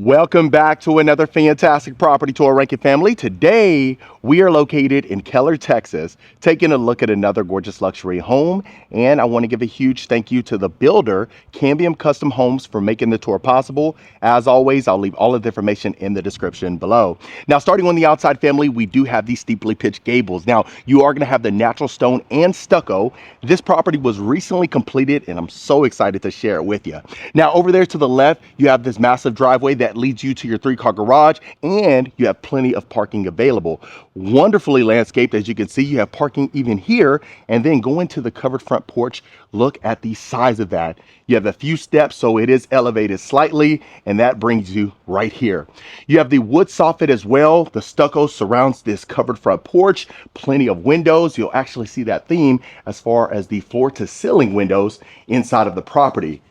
Welcome back to another fantastic property tour, Rankin family. Today, we are located in Keller, Texas, taking a look at another gorgeous luxury home. And I want to give a huge thank you to the builder, Cambium Custom Homes, for making the tour possible. As always, I'll leave all of the information in the description below. Now, starting on the outside, family, we do have these steeply pitched gables. Now, you are going to have the natural stone and stucco. This property was recently completed, and I'm so excited to share it with you. Now, over there to the left, you have this massive driveway that leads you to your 3-car garage, and you have plenty of parking available. Wonderfully landscaped. As you can see, you have parking even here, and then going to the covered front porch. Look at the size of that. You have a few steps, so it is elevated slightly, and that brings you right here. You have the wood soffit as well. The stucco surrounds this covered front porch. Plenty of windows. You'll actually see that theme as far as the floor to ceiling windows inside of the property.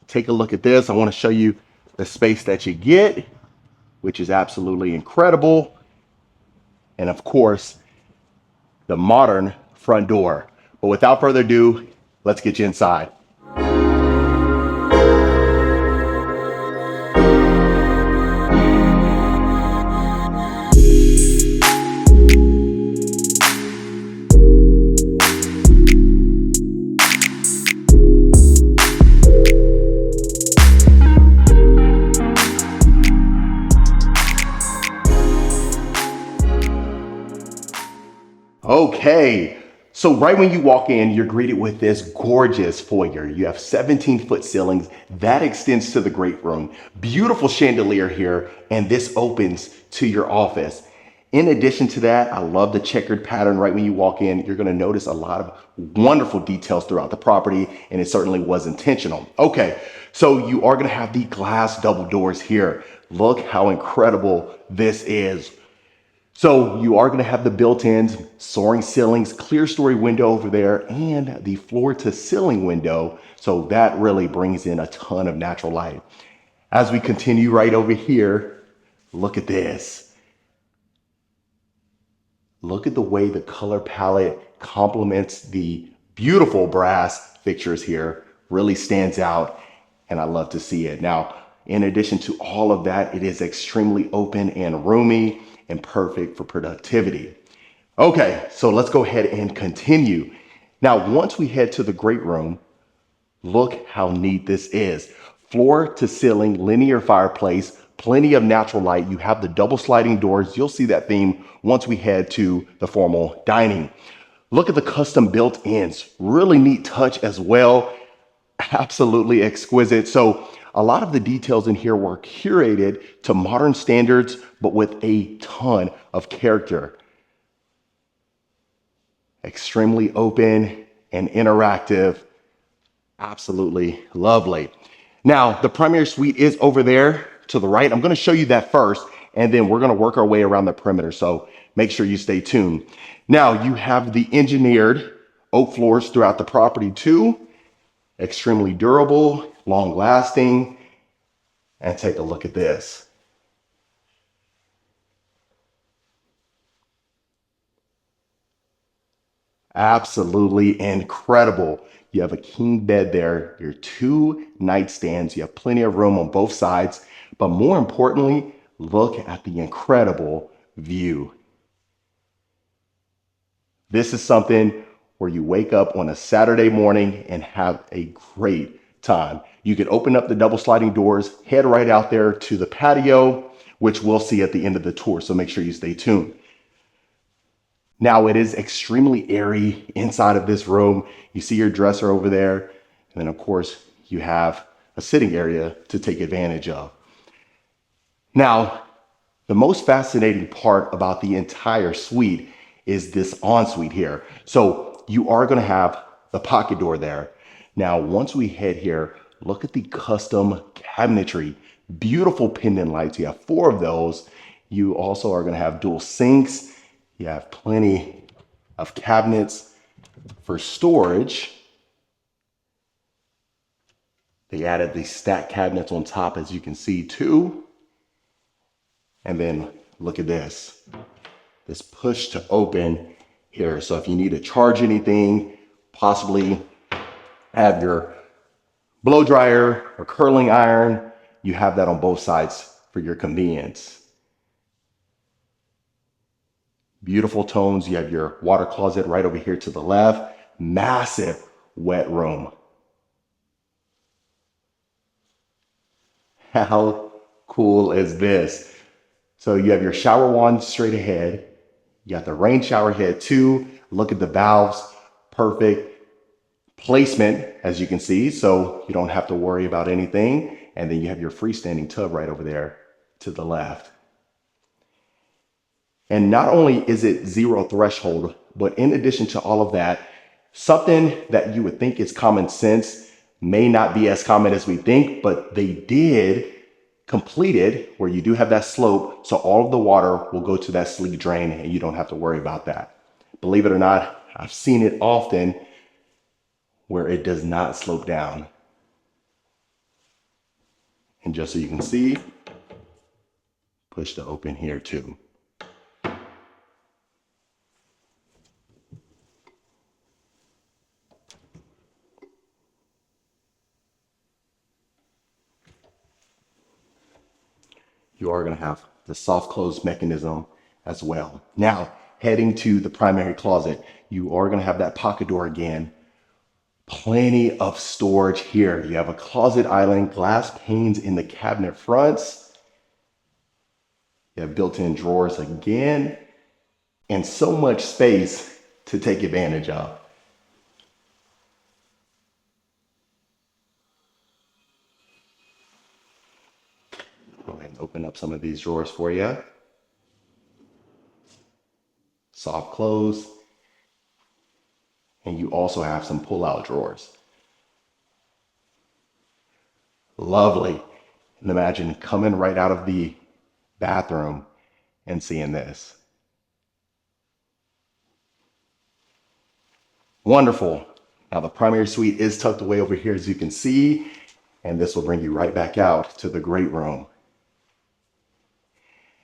Take a look at this. I want to show you the space that you get, which is absolutely incredible. And of course, the modern front door. But without further ado, let's get you inside. Okay, so right when you walk in, you're greeted with this gorgeous foyer. You have 17-foot ceilings that extends to the great room. Beautiful chandelier here, and this opens to your office. In addition to that, I love the checkered pattern right when you walk in. You're gonna notice a lot of wonderful details throughout the property, and it certainly was intentional. Okay, so you are gonna have the glass double doors here. Look how incredible this is. So you are going to have the built-ins, soaring ceilings, clear story window over there, and the floor to ceiling window. So that really brings in a ton of natural light. As we continue right over here, look at this. Look at the way the color palette complements the beautiful brass fixtures here. Really stands out, and I love to see it. Now, in addition to all of that, it is extremely open and roomy and perfect for productivity. Okay, so let's go ahead and continue. Now, once we head to the great room, look how neat this is. Floor to ceiling, linear fireplace, plenty of natural light. You have the double sliding doors. You'll see that theme once we head to the formal dining. Look at the custom built-ins. Really neat touch as well. Absolutely exquisite. So a lot of the details in here were curated to modern standards, but with a ton of character. Extremely open and interactive. Absolutely lovely. Now, the primary suite is over there to the right. I'm going to show you that first, and then we're going to work our way around the perimeter. So make sure you stay tuned. Now, you have the engineered oak floors throughout the property too. Extremely durable, long lasting, and take a look at this. Absolutely incredible. You have a king bed there, your 2 nightstands, you have plenty of room on both sides, but more importantly, look at the incredible view. This is something where you wake up on a Saturday morning and have a great time. You can open up the double sliding doors, head right out there to the patio, which we'll see at the end of the tour, so make sure you stay tuned. Now, it is extremely airy inside of this room. You see your dresser over there, and then of course you have a sitting area to take advantage of. Now, the most fascinating part about the entire suite is this ensuite here. So you are going to have the pocket door there. Now, once we head here, look at the custom cabinetry. Beautiful pendant lights. You have 4 of those. You also are going to have dual sinks. You have plenty of cabinets for storage. They added these stack cabinets on top, as you can see too. And then look at this push to open here. So if you need to charge anything, possibly have your blow dryer or curling iron, you have that on both sides for your convenience. Beautiful tones. You have your water closet right over here to the left. Massive wet room. How cool is this? So you have your shower wand straight ahead. You got the rain shower head too. Look at the valves. Perfect placement, as you can see, so you don't have to worry about anything. And then you have your freestanding tub right over there to the left. And not only is it zero threshold, but in addition to all of that, something that you would think is common sense may not be as common as we think, but they did complete it where you do have that slope. So all of the water will go to that sleek drain and you don't have to worry about that. Believe it or not, I've seen it often where it does not slope down. And just so you can see, push to open here too. You are going to have the soft close mechanism as well. Now, heading to the primary closet, you are going to have that pocket door again. Plenty of storage here. You have a closet island, glass panes in the cabinet fronts. You have built-in drawers again, and so much space to take advantage of. Go ahead and open up some of these drawers for you. Soft close. And you also have some pull-out drawers. Lovely. And imagine coming right out of the bathroom and seeing this. Wonderful. Now the primary suite is tucked away over here, as you can see, and this will bring you right back out to the great room.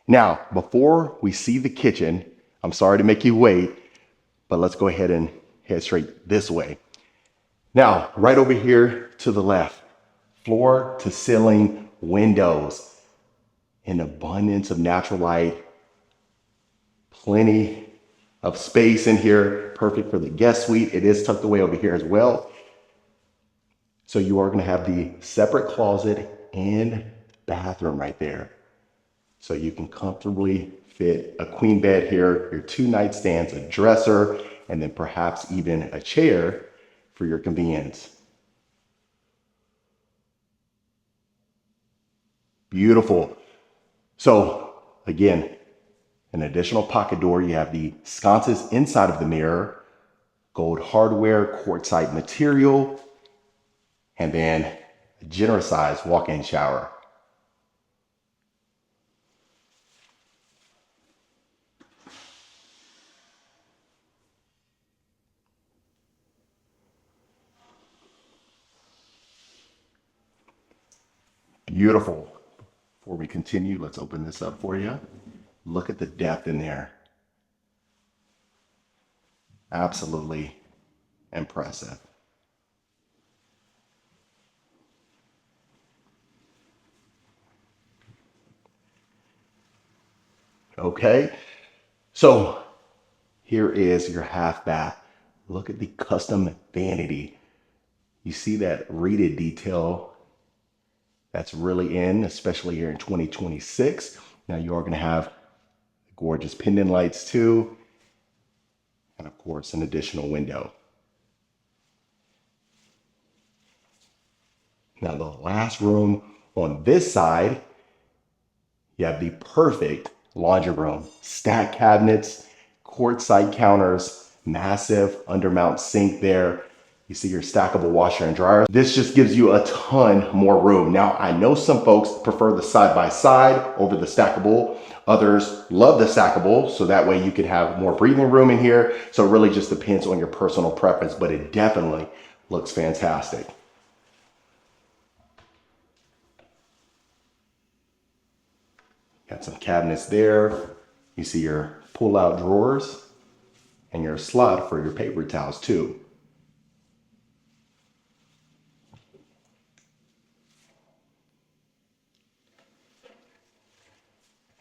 Now, before we see the kitchen, I'm sorry to make you wait, but let's go ahead and head straight this way. Now, right over here to the left, floor to ceiling windows, an abundance of natural light, plenty of space in here, perfect for the guest suite. It is tucked away over here as well. So you are going to have the separate closet and bathroom right there. So you can comfortably fit a queen bed here, your 2 nightstands, a dresser, and then perhaps even a chair for your convenience. Beautiful. So again, an additional pocket door. You have the sconces inside of the mirror, gold hardware, quartzite material, and then a generous size walk-in shower. Beautiful. Before we continue, let's open this up for you. Look at the depth in there. Absolutely impressive. Okay, so here is your half bath. Look at the custom vanity. You see that reeded detail that's really in, especially here in 2026. Now you are going to have gorgeous pendant lights too, and of course an additional window. Now the last room on this side, you have the perfect laundry room. Stacked cabinets, quartzite counters, massive undermount sink there. You see your stackable washer and dryer. This just gives you a ton more room. Now, I know some folks prefer the side-by-side over the stackable. Others love the stackable, so that way you could have more breathing room in here. So it really just depends on your personal preference, but it definitely looks fantastic. Got some cabinets there. You see your pull-out drawers and your slot for your paper towels too.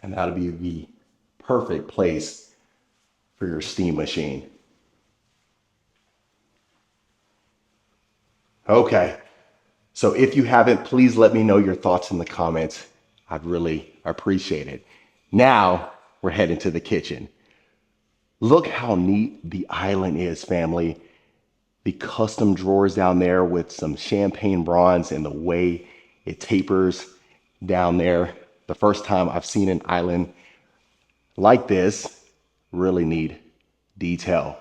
And that'll be the perfect place for your steam machine. Okay, so if you haven't, please let me know your thoughts in the comments. I'd really appreciate it. Now we're heading to the kitchen. Look how neat the island is, family. The custom drawers down there with some champagne bronze and the way it tapers down there. The first time I've seen an island like this, really neat detail.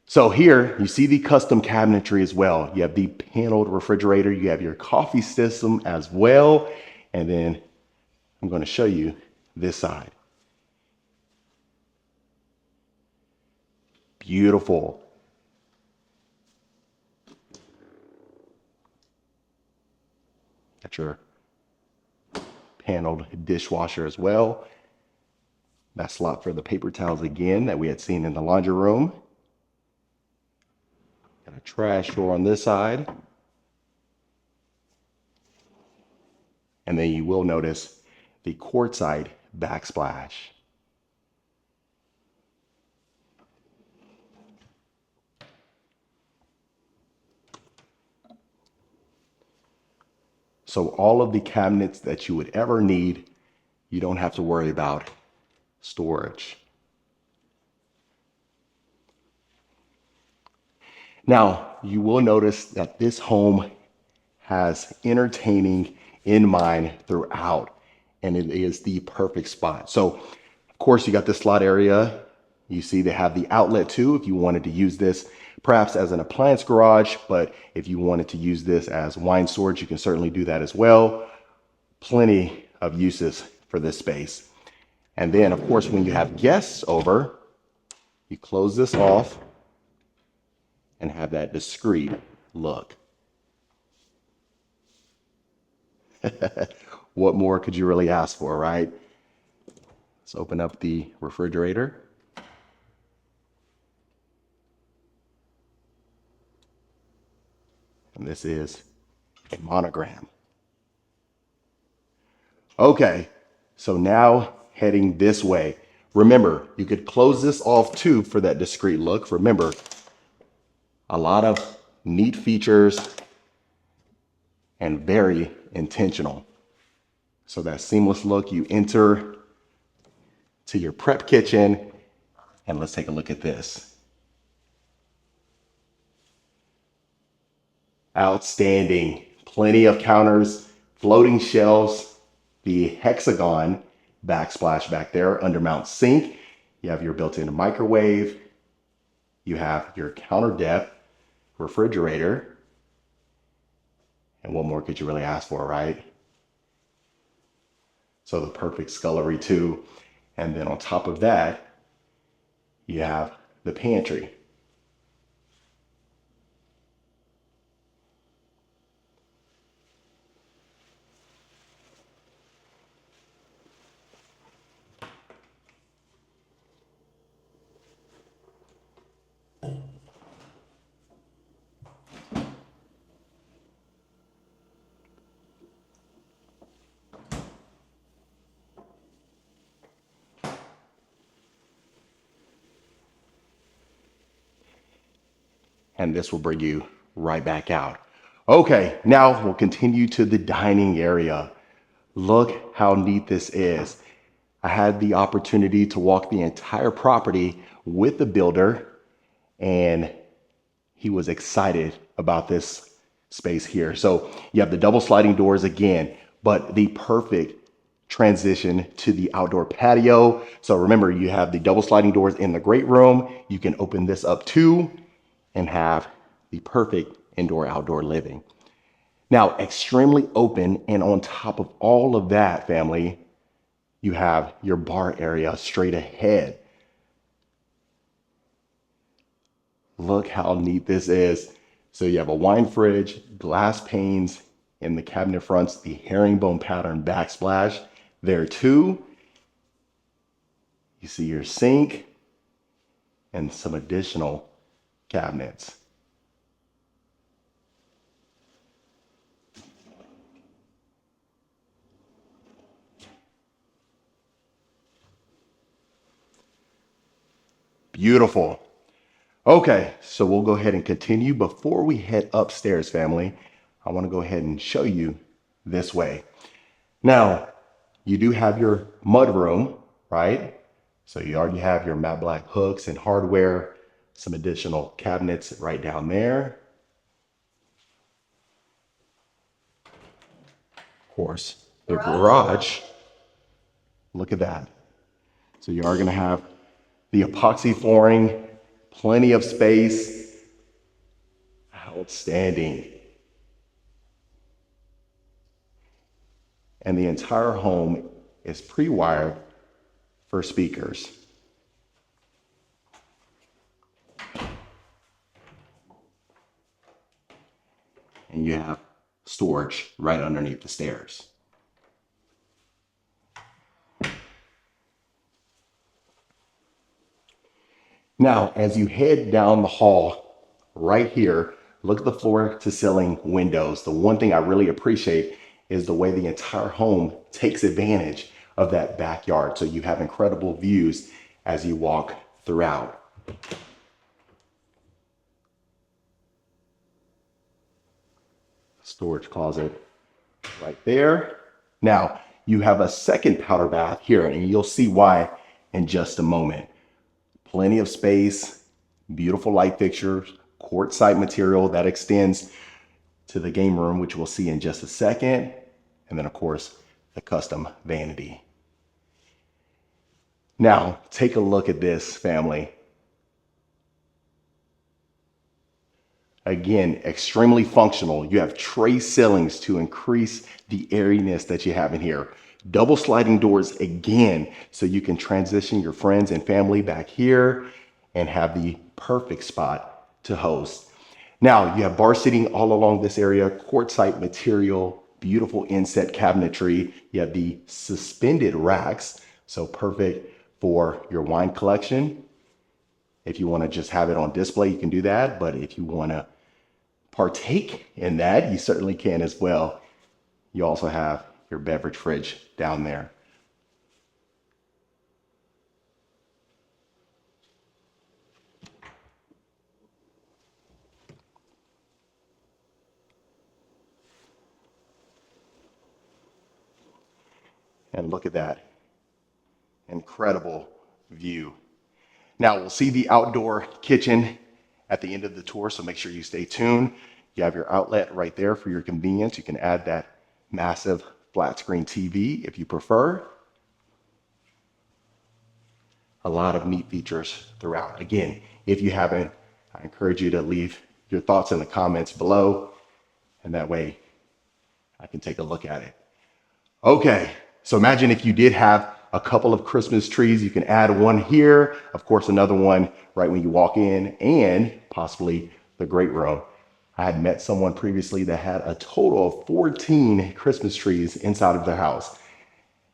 So here you see the custom cabinetry as well. You have the paneled refrigerator, you have your coffee system as well. And then I'm going to show you this side. Beautiful. Got your paneled dishwasher as well. That slot for the paper towels again that we had seen in the laundry room. Got a trash drawer on this side. And then you will notice the quartzite backsplash. So all of the cabinets that you would ever need, you don't have to worry about storage. Now, you will notice that this home has entertaining in mind throughout, and it is the perfect spot. So, of course, you got this slot area. You see they have the outlet too if you wanted to use this perhaps as an appliance garage, but if you wanted to use this as wine storage, you can certainly do that as well. Plenty of uses for this space. And then, of course, when you have guests over, you close this off and have that discreet look. What more could you really ask for, right? Let's open up the refrigerator. And this is a monogram. Okay, so now heading this way. Remember, you could close this off too for that discreet look. Remember, a lot of neat features and very intentional. So that seamless look, you enter to your prep kitchen, and let's take a look at this. Outstanding. Plenty of counters, floating shelves, the hexagon backsplash back there, undermount sink. You have your built-in microwave. You have your counter depth refrigerator. And what more could you really ask for, right? So the perfect scullery too. And then on top of that, you have the pantry. And this will bring you right back out. Okay, now we'll continue to the dining area. Look how neat this is. I had the opportunity to walk the entire property with the builder, and he was excited about this space here. So you have the double sliding doors again, but the perfect transition to the outdoor patio. So remember, you have the double sliding doors in the great room. You can open this up too and have the perfect indoor-outdoor living. Now, extremely open, and on top of all of that, family, you have your bar area straight ahead. Look how neat this is. So you have a wine fridge, glass panes in the cabinet fronts, the herringbone pattern backsplash there too. You see your sink and some additional cabinets. Beautiful. Okay, so we'll go ahead and continue. Before we head upstairs, family, I want to go ahead and show you this way. Now, you do have your mudroom, right? So you already have your matte black hooks and hardware, some additional cabinets right down there. Of course, the garage. Look at that. So you are going to have the epoxy flooring, plenty of space. Outstanding. And the entire home is pre-wired for speakers. And you have storage right underneath the stairs. Now, as you head down the hall right here, look at the floor to ceiling windows. The one thing I really appreciate is the way the entire home takes advantage of that backyard. So you have incredible views as you walk throughout. Storage closet right there. Now, you have a second powder bath here, and you'll see why in just a moment. Plenty of space, beautiful light fixtures, quartzite material that extends to the game room, which we'll see in just a second. And then, of course, the custom vanity. Now, take a look at this, family. Again, extremely functional. You have tray ceilings to increase the airiness that you have in here. Double sliding doors again, so you can transition your friends and family back here and have the perfect spot to host. Now, you have bar seating all along this area, quartzite material, beautiful inset cabinetry. You have the suspended racks, so perfect for your wine collection. If you want to just have it on display, you can do that. But if you want to partake in that, you certainly can as well. You also have your beverage fridge down there. And look at that incredible view. Now we'll see the outdoor kitchen at the end of the tour, so make sure you stay tuned. You have your outlet right there for your convenience. You can add that massive flat screen TV if you prefer. A lot of neat features throughout. Again, if you haven't, I encourage you to leave your thoughts in the comments below, and that way I can take a look at it. Okay, so imagine if you did have a couple of Christmas trees. You can add one here, of course, another one right when you walk in, and possibly the great room. I had met someone previously that had a total of 14 Christmas trees inside of their house.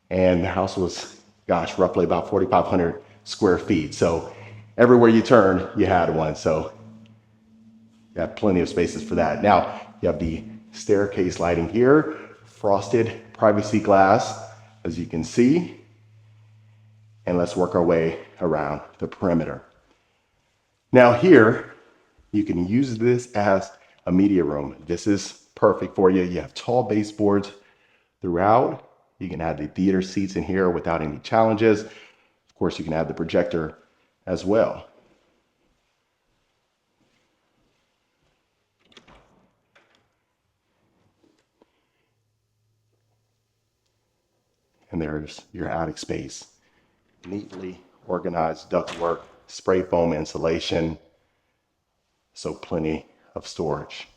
And the house was, gosh, roughly about 4,500 square feet. So everywhere you turn, you had one. So you have plenty of spaces for that. Now, you have the staircase lighting here, frosted privacy glass, as you can see. And let's work our way around the perimeter. Now here, you can use this as a media room. This is perfect for you. You have tall baseboards throughout. You can add the theater seats in here without any challenges. Of course, you can add the projector as well. And there's your attic space. Neatly organized ductwork, spray foam insulation, so plenty of storage.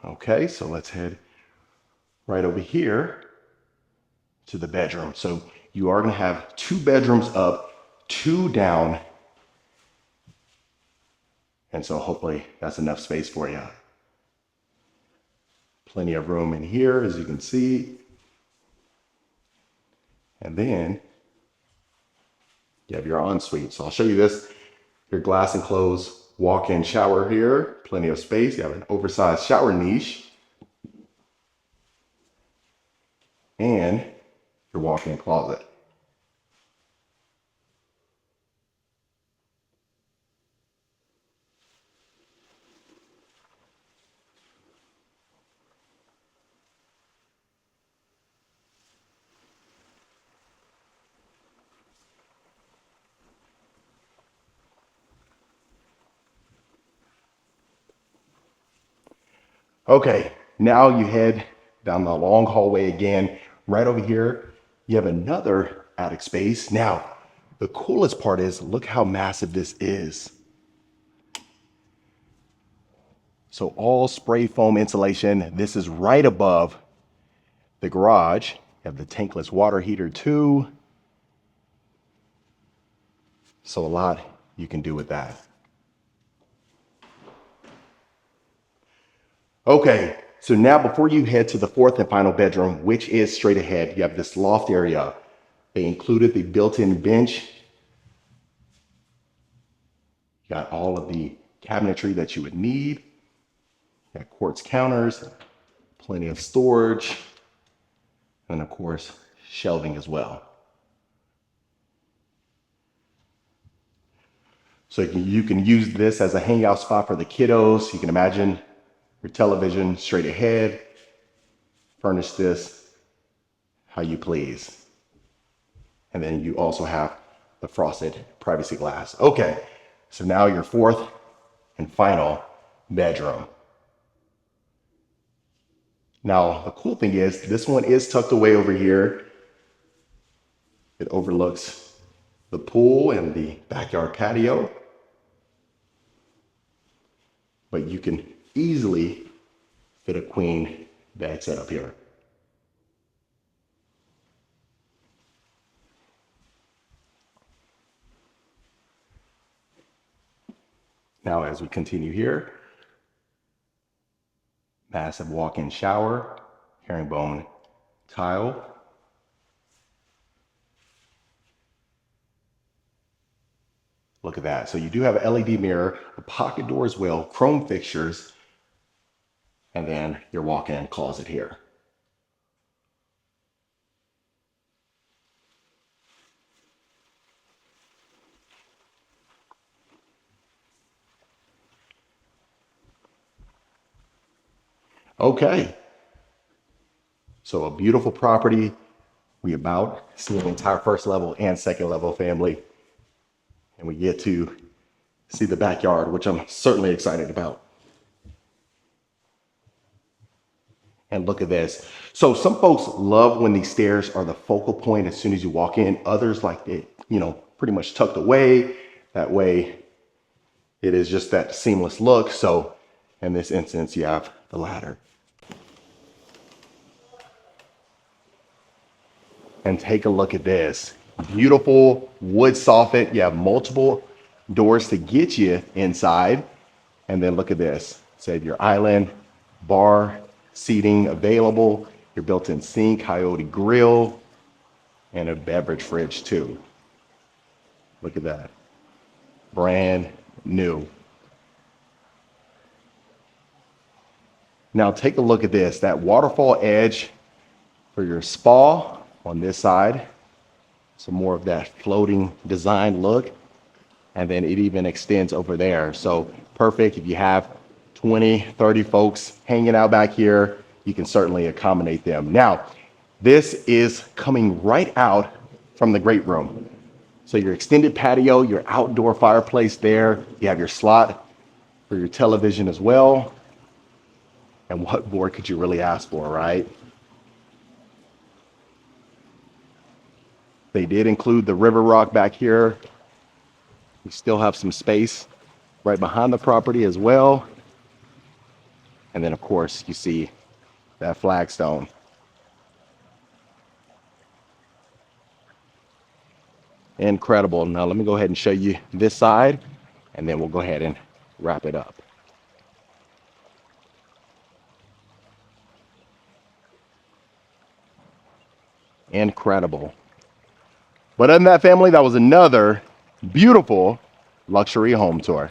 Okay, so let's head right over here to the bedroom. So you are going to have 2 bedrooms up, 2 down. And so hopefully that's enough space for you. Plenty of room in here, as you can see. And then you have your ensuite. So I'll show you this, your glass enclosed walk-in shower here. Plenty of space. You have an oversized shower niche. and your walk-in closet. Okay, now you head down the long hallway again. Right over here, you have another attic space. Now, the coolest part is look how massive this is. So all spray foam insulation. This is right above the garage. You have the tankless water heater too. So a lot you can do with that. Okay, so now before you head to the fourth and final bedroom, which is straight ahead, you have this loft area. They included the built-in bench. You got all of the cabinetry that you would need. You got quartz counters, plenty of storage, and of course, shelving as well. So you can use this as a hangout spot for the kiddos. You can imagine your television straight ahead. Furnish this how you please. And then you also have the frosted privacy glass. Okay, so now your fourth and final bedroom. Now, the cool thing is this one is tucked away over here. It overlooks the pool and the backyard patio. But you can easily fit a queen bed set up here. Now, as we continue here, massive walk-in shower, herringbone tile. Look at that. So you do have an LED mirror, a pocket door as well, chrome fixtures, and then your walk-in closet here. Okay. So a beautiful property. We about see the entire first level and second level family. And we get to see the backyard, which I'm certainly excited about. And look at this. So some folks love when these stairs are the focal point as soon as you walk in. Others like it, pretty much tucked away. That way it is just that seamless look. So in this instance, you have the ladder. And take a look at this. Beautiful wood soffit. You have multiple doors to get you inside. And then look at this. Save your island, bar, seating available, your built-in sink, Coyote grill, and a beverage fridge too. Look at that. Brand new. Now take a look at this. That waterfall edge for your spa on this side. Some more of that floating design look. And then it even extends over there. So perfect if you have 20, 30 folks hanging out back here, you can certainly accommodate them. Now, this is coming right out from the great room. So your extended patio, your outdoor fireplace there, you have your slot for your television as well. And what more could you really ask for, right? They did include the river rock back here. You still have some space right behind the property as well. And then of course you see that flagstone. Incredible. Now let me go ahead and show you this side and then we'll go ahead and wrap it up. Incredible. But other than that, family, that was another beautiful luxury home tour.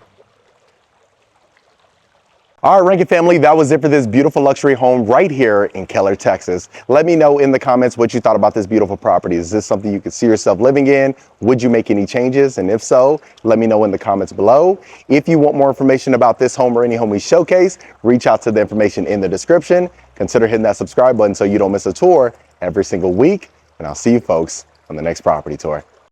All right, Rankin family, that was it for this beautiful luxury home right here in Keller, Texas. Let me know in the comments what you thought about this beautiful property. Is this something you could see yourself living in? Would you make any changes? And if so, let me know in the comments below. If you want more information about this home or any home we showcase, reach out to the information in the description. Consider hitting that subscribe button so you don't miss a tour every single week. And I'll see you folks on the next property tour.